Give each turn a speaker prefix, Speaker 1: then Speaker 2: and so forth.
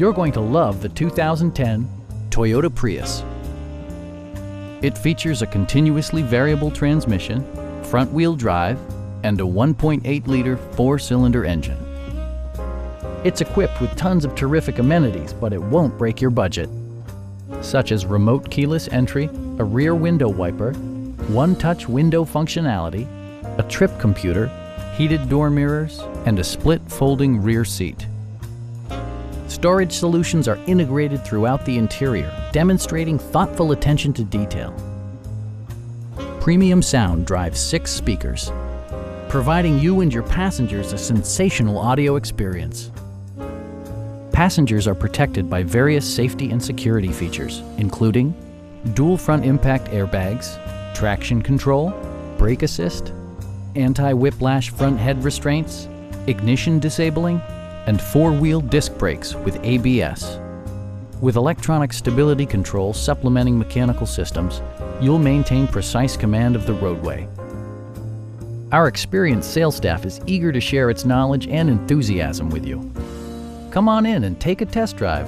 Speaker 1: You're going to love the 2010 Toyota Prius. It features a continuously variable transmission, front-wheel drive, and a 1.8-liter four-cylinder engine. It's equipped with tons of terrific amenities, but it won't break your budget, such as remote keyless entry, a rear window wiper, one-touch window functionality, a trip computer, heated door mirrors, and a split folding rear seat. Storage solutions are integrated throughout the interior, demonstrating thoughtful attention to detail. Premium sound drives 6 speakers, providing you and your passengers a sensational audio experience. Passengers are protected by various safety and security features, including dual front impact airbags, traction control, brake assist, anti-whiplash front head restraints, ignition disabling, and 4-wheel disc brakes with ABS. With electronic stability control supplementing mechanical systems, you'll maintain precise command of the roadway. Our experienced sales staff is eager to share its knowledge and enthusiasm with you. Come on in and take a test drive.